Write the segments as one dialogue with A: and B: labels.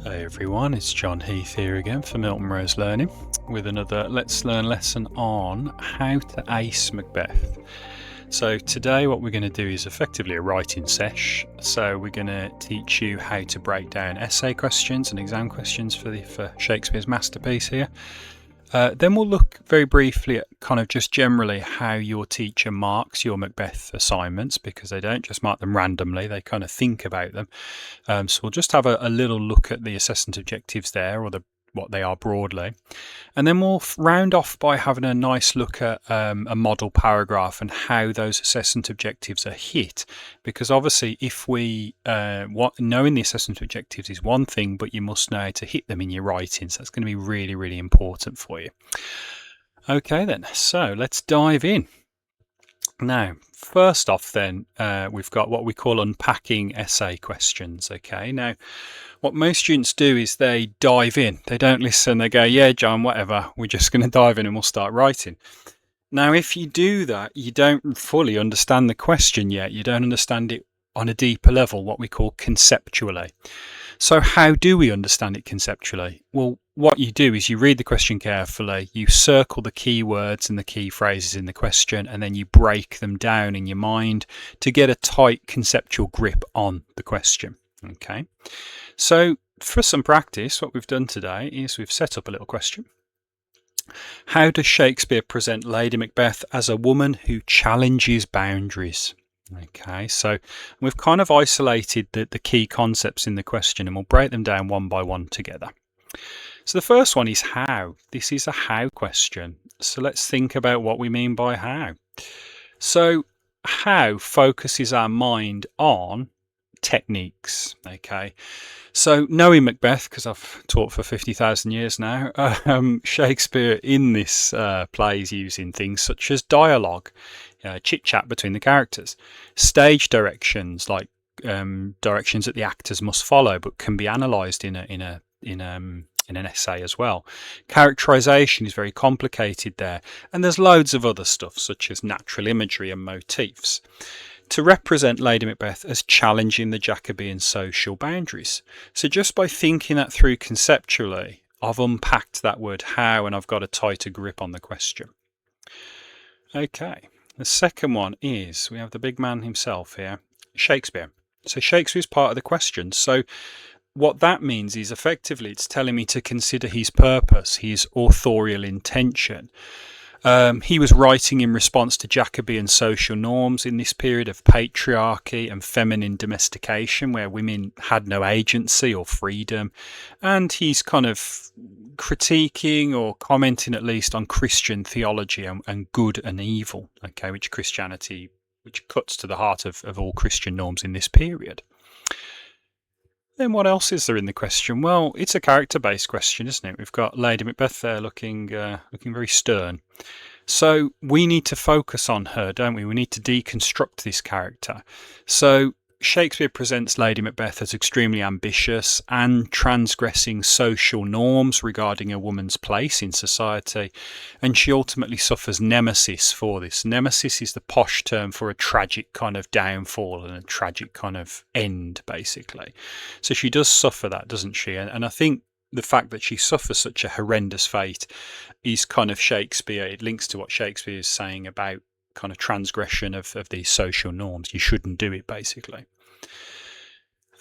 A: Hey everyone, it's John Heath here again for Milton Rose Learning with another Let's Learn lesson on how to ace Macbeth. So today what we're going to do is effectively a writing sesh. So we're going to teach you how to break down essay questions and exam questions for Shakespeare's masterpiece here. Then we'll look very briefly at kind of just generally how your teacher marks your Macbeth assignments, because they don't just mark them randomly, they kind of think about them. So we'll just have a little look at the assessment objectives there, or what they are broadly. And then we'll round off by having a nice look at a model paragraph and how those assessment objectives are hit. Because obviously if knowing the assessment objectives is one thing, but you must know how to hit them in your writing. So that's going to be really, really important for you. Okay then, so let's dive in. Now, first off then, we've got what we call unpacking essay questions. Okay, now what most students do is they dive in. They don't listen. They go, yeah, John, whatever. We're just going to dive in and we'll start writing. Now, if you do that, you don't fully understand the question yet. You don't understand it on a deeper level, what we call conceptually. So how do we understand it conceptually? Well, what you do is you read the question carefully, you circle the key words and the key phrases in the question, and then you break them down in your mind to get a tight conceptual grip on the question. Okay, so for some practice, what we've done today is we've set up a little question. How does Shakespeare present Lady Macbeth as a woman who challenges boundaries? Okay, so we've kind of isolated the key concepts in the question, and we'll break them down one by one together. So the first one is how. This is a how question. So let's think about what we mean by how. So how focuses our mind on techniques. Okay, so knowing Macbeth, because I've taught for 50,000 years now, Shakespeare in this play is using things such as dialogue, chit chat between the characters, stage directions, like directions that the actors must follow but can be analysed in an essay as well. Characterization is very complicated there, and there's loads of other stuff such as natural imagery and motifs to represent Lady Macbeth as challenging the Jacobean social boundaries. So just by thinking that through conceptually, I've unpacked that word how, and I've got a tighter grip on the question. Okay, the second one is, we have the big man himself here, Shakespeare. So Shakespeare is part of the question. So what that means is effectively it's telling me to consider his purpose, his authorial intention. He was writing in response to Jacobean social norms in this period of patriarchy and feminine domestication, where women had no agency or freedom. And he's kind of critiquing or commenting at least on Christian theology and good and evil, okay, which cuts to the heart of all Christian norms in this period. Then what else is there in the question? Well, it's a character-based question, isn't it? We've got Lady Macbeth there looking very stern. So we need to focus on her, don't we? We need to deconstruct this character. So Shakespeare presents Lady Macbeth as extremely ambitious and transgressing social norms regarding a woman's place in society, and she ultimately suffers nemesis for this. Nemesis is the posh term for a tragic kind of downfall and a tragic kind of end, basically. So she does suffer that, doesn't she? And I think the fact that she suffers such a horrendous fate is kind of Shakespeare. It links to what Shakespeare is saying about kind of transgression of these social norms. You shouldn't do it, basically.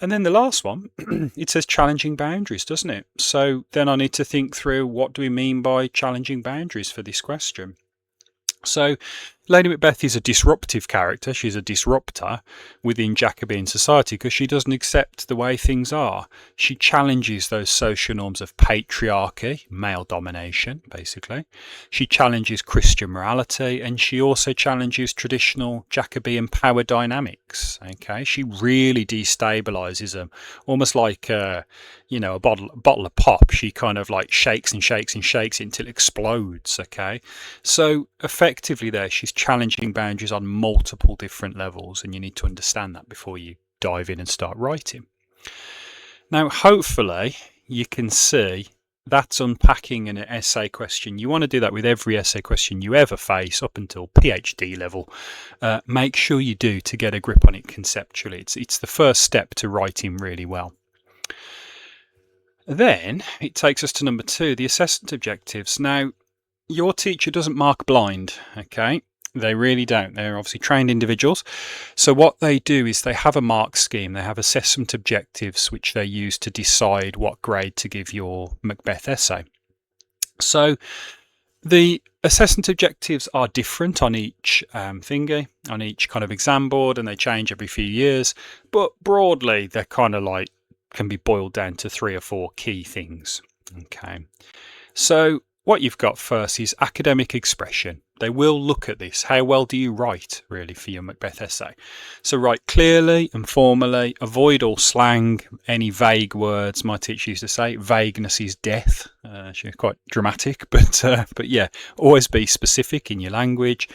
A: And then the last one, it says challenging boundaries, doesn't it? So then I need to think through, what do we mean by challenging boundaries for this question? So Lady Macbeth is a disruptive character. She's a disruptor within Jacobean society because she doesn't accept the way things are. She challenges those social norms of patriarchy, male domination, basically. She challenges Christian morality, and she also challenges traditional Jacobean power dynamics. Okay, she really destabilizes them, almost like a bottle of pop. She kind of like shakes and shakes and shakes it until it explodes. Okay, so effectively there, she's challenging boundaries on multiple different levels, and you need to understand that before you dive in and start writing. Now, hopefully you can see that's unpacking an essay question. You want to do that with every essay question you ever face up until PhD level. Make sure you do, to get a grip on it conceptually. It's the first step to writing really well. Then it takes us to number 2, the assessment objectives. Now, your teacher doesn't mark blind, okay? They really don't. They're obviously trained individuals. So what they do is they have a mark scheme. They have assessment objectives which they use to decide what grade to give your Macbeth essay. So the assessment objectives are different on each thingy, on each kind of exam board, and they change every few years. But broadly, they're kind of like can be boiled down to 3 or 4 key things. Okay, so what you've got first is academic expression. They will look at this. How well do you write, really, for your Macbeth essay? So write clearly and formally, avoid all slang, any vague words. My teacher used to say, vagueness is death. She's quite dramatic, but yeah, always be specific in your language.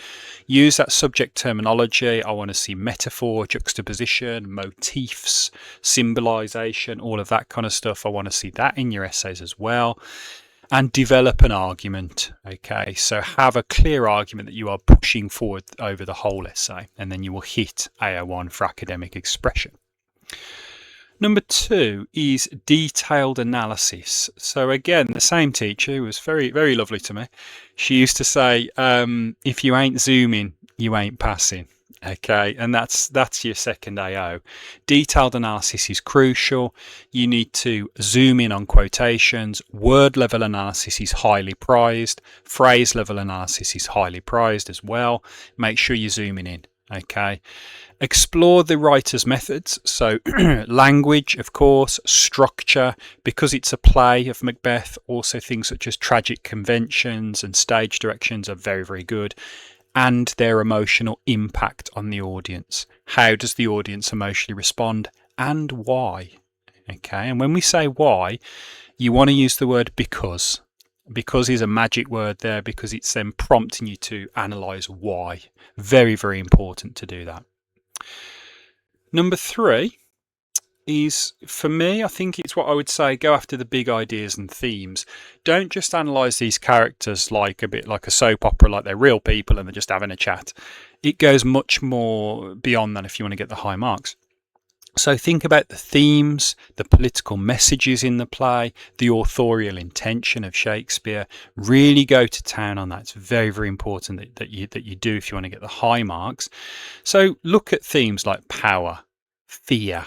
A: Use that subject terminology. I want to see metaphor, juxtaposition, motifs, symbolization, all of that kind of stuff. I want to see that in your essays as well. And develop an argument. Okay, so have a clear argument that you are pushing forward over the whole essay, and then you will hit AO1 for academic expression. Number 2 is detailed analysis. So again, the same teacher who was very, very lovely to me. She used to say, if you ain't zooming, you ain't passing. Okay, and that's your second AO. Detailed analysis is crucial. You need to zoom in on quotations. Word level analysis is highly prized. Phrase level analysis is highly prized as well. Make sure you're zooming in. Okay, explore the writer's methods. So language, of course, structure, because it's a play of Macbeth. Also things such as tragic conventions and stage directions are very, very good. And their emotional impact on the audience. How does the audience emotionally respond and why? Okay, and when we say why, you want to use the word because. Because is a magic word there, because it's then prompting you to analyse why. Very, very important to do that. Number 3 is, for me, I think it's what I would say, go after the big ideas and themes. Don't just analyse these characters like a bit like a soap opera, like they're real people and they're just having a chat. It goes much more beyond that if you want to get the high marks. So think about the themes, the political messages in the play, the authorial intention of Shakespeare. Really go to town on that. It's very, very important that you do if you want to get the high marks. So look at themes like power, fear,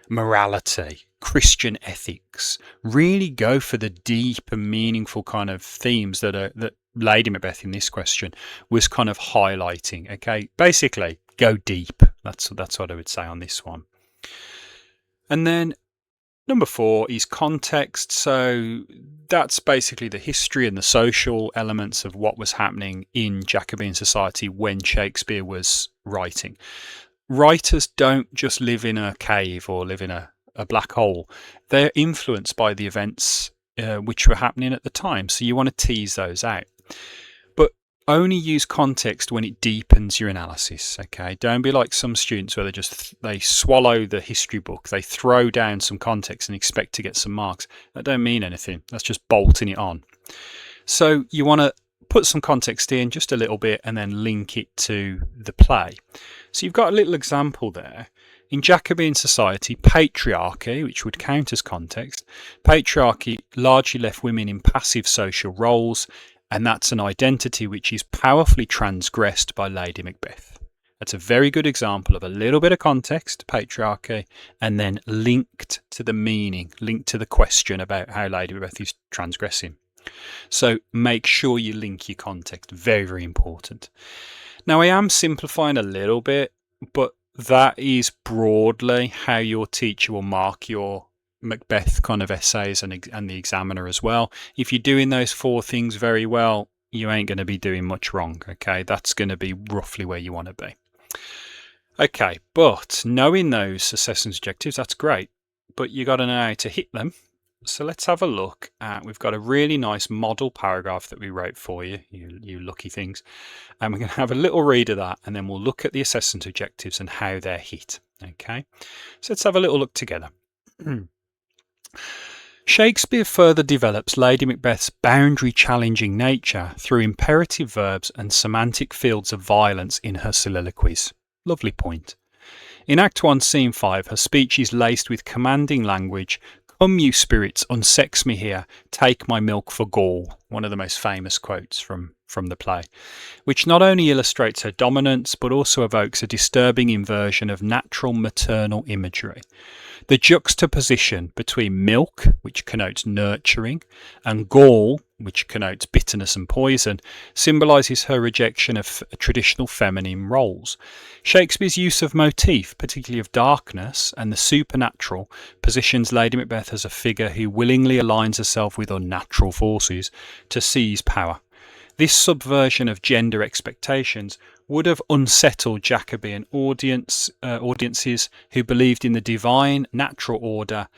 A: morality, Christian ethics. Really go for the deep and meaningful kind of themes that Lady Macbeth in this question was kind of highlighting. Okay, basically go deep. That's what I would say on this one. And then number 4 is context. So that's basically the history and the social elements of what was happening in Jacobean society when Shakespeare was writing. Writers don't just live in a cave or live in a black hole. They're influenced by the events which were happening at the time. So you want to tease those out. But only use context when it deepens your analysis. Okay, don't be like some students where they swallow the history book, they throw down some context and expect to get some marks. That don't mean anything. That's just bolting it on. So you want to put some context in just a little bit and then link it to the play. So you've got a little example there. In Jacobean society, patriarchy, which would count as context, patriarchy largely left women in passive social roles, and that's an identity which is powerfully transgressed by Lady Macbeth. That's a very good example of a little bit of context, patriarchy, and then linked to the meaning, linked to the question about how Lady Macbeth is transgressing. So make sure you link your context. Very, very important. Now, I am simplifying a little bit, but that is broadly how your teacher will mark your Macbeth kind of essays and the examiner as well. If you're doing those 4 things very well, you ain't going to be doing much wrong. Okay, that's going to be roughly where you want to be. Okay, but knowing those assessment objectives, that's great, but you got to know how to hit them. So let's have a look at, we've got a really nice model paragraph that we wrote for you, you lucky things. And we're going to have a little read of that, and then we'll look at the assessment objectives and how they're hit. Okay, so let's have a little look together. Shakespeare further develops Lady Macbeth's boundary-challenging nature through imperative verbs and semantic fields of violence in her soliloquies. Lovely point. In Act 1, Scene 5, her speech is laced with commanding language, "Come, you spirits, unsex me here, take my milk for gall," one of the most famous quotes from the play, which not only illustrates her dominance but also evokes a disturbing inversion of natural maternal imagery. The juxtaposition between milk, which connotes nurturing, and gall, which connotes bitterness and poison, symbolises her rejection of traditional feminine roles. Shakespeare's use of motif, particularly of darkness and the supernatural, positions Lady Macbeth as a figure who willingly aligns herself with unnatural forces to seize power. This subversion of gender expectations would have unsettled Jacobean audiences who believed in the divine natural order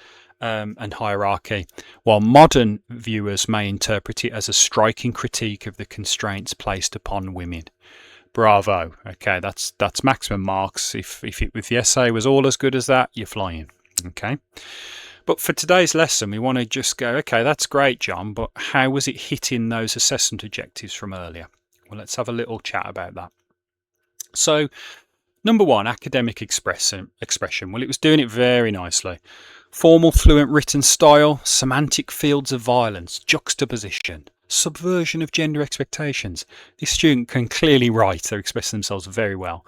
A: and hierarchy, while modern viewers may interpret it as a striking critique of the constraints placed upon women. Bravo. Okay, that's maximum marks. If the essay was all as good as that, you're flying. Okay. But for today's lesson, we want to just go, okay, that's great, John, but how was it hitting those assessment objectives from earlier? Well, let's have a little chat about that. So, number one, academic expression. Well, it was doing it very nicely. Formal, fluent written style, semantic fields of violence, juxtaposition, subversion of gender expectations. This student can clearly write. They're expressing themselves very well.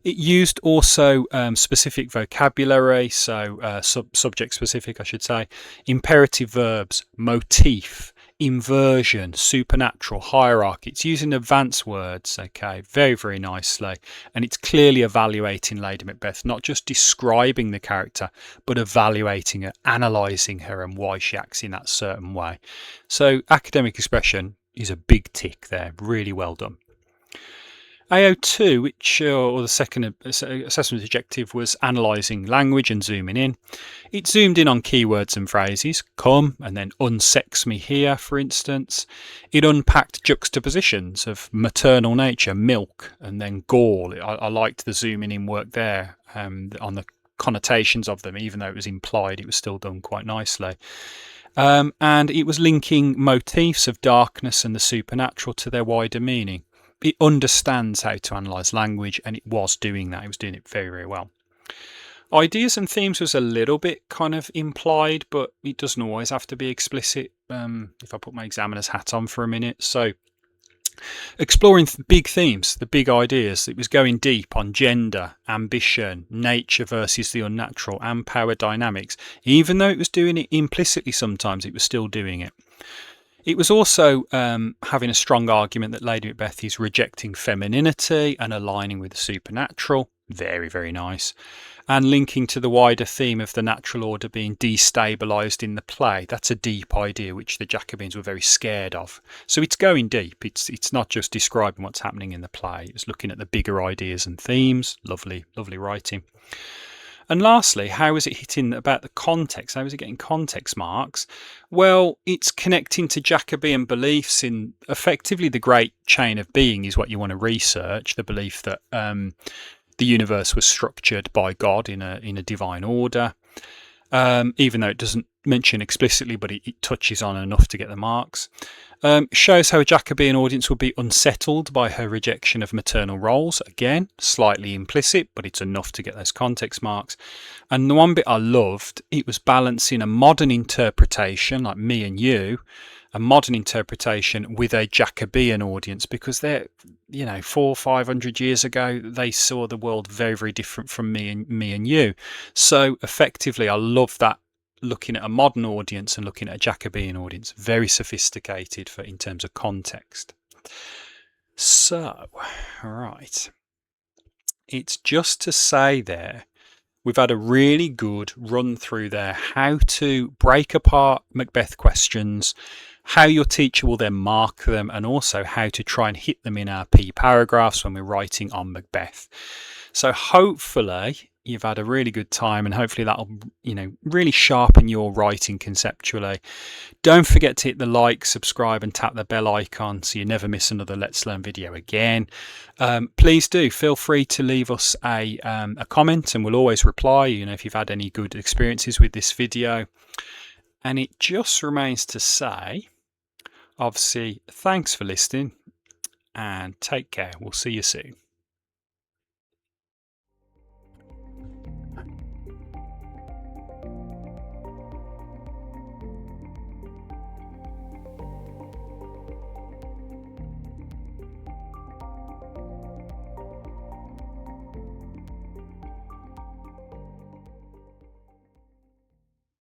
A: It used also specific vocabulary, so subject specific, I should say, imperative verbs, motif, inversion, supernatural, hierarchy. It's using advanced words, okay, very, very nicely. And it's clearly evaluating Lady Macbeth, not just describing the character, but evaluating her, analysing her and why she acts in that certain way. So academic expression is a big tick there. Really well done. AO2, which or the second assessment objective, was analysing language and zooming in. It zoomed in on keywords and phrases, come and then unsex me here, for instance. It unpacked juxtapositions of maternal nature, milk, and then gall. I liked the zooming in work there on the connotations of them, even though it was implied, it was still done quite nicely. And it was linking motifs of darkness and the supernatural to their wider meaning. It understands how to analyse language, and it was doing that. It was doing it very, very well. Ideas and themes was a little bit kind of implied, but it doesn't always have to be explicit. If I put my examiner's hat on for a minute. So exploring big themes, the big ideas. It was going deep on gender, ambition, nature versus the unnatural, and power dynamics. Even though it was doing it implicitly sometimes, it was still doing it. It was also having a strong argument that Lady Macbeth is rejecting femininity and aligning with the supernatural. Very, very nice. And linking to the wider theme of the natural order being destabilised in the play. That's a deep idea which the Jacobeans were very scared of. So it's going deep. It's not just describing what's happening in the play. It's looking at the bigger ideas and themes. Lovely, lovely writing. And lastly, how is it hitting about the context? How is it getting context marks? Well, it's connecting to Jacobean beliefs in effectively the great chain of being is what you want to research, the belief that the universe was structured by God in a divine order, even though it doesn't mention explicitly, but it touches on enough to get the marks. Shows how a Jacobean audience would be unsettled by her rejection of maternal roles. Again, slightly implicit, but it's enough to get those context marks. And the one bit I loved, it was balancing a modern interpretation, like me and you, a modern interpretation with a Jacobean audience, because they're, 400 or 500 years ago, they saw the world very, very different from me and you. So effectively, I love that. Looking at a modern audience and looking at a Jacobean audience, very sophisticated in terms of context. So, right, it's just to say there, we've had a really good run through there, how to break apart Macbeth questions, how your teacher will then mark them, and also how to try and hit them in our P paragraphs when we're writing on Macbeth. So hopefully you've had a really good time, and hopefully that'll really sharpen your writing conceptually. Don't forget to hit the like, subscribe and tap the bell icon so you never miss another Let's Learn video again. Please do feel free to leave us a comment, and we'll always reply if you've had any good experiences with this video. And it just remains to say, obviously, thanks for listening and take care. We'll see you soon.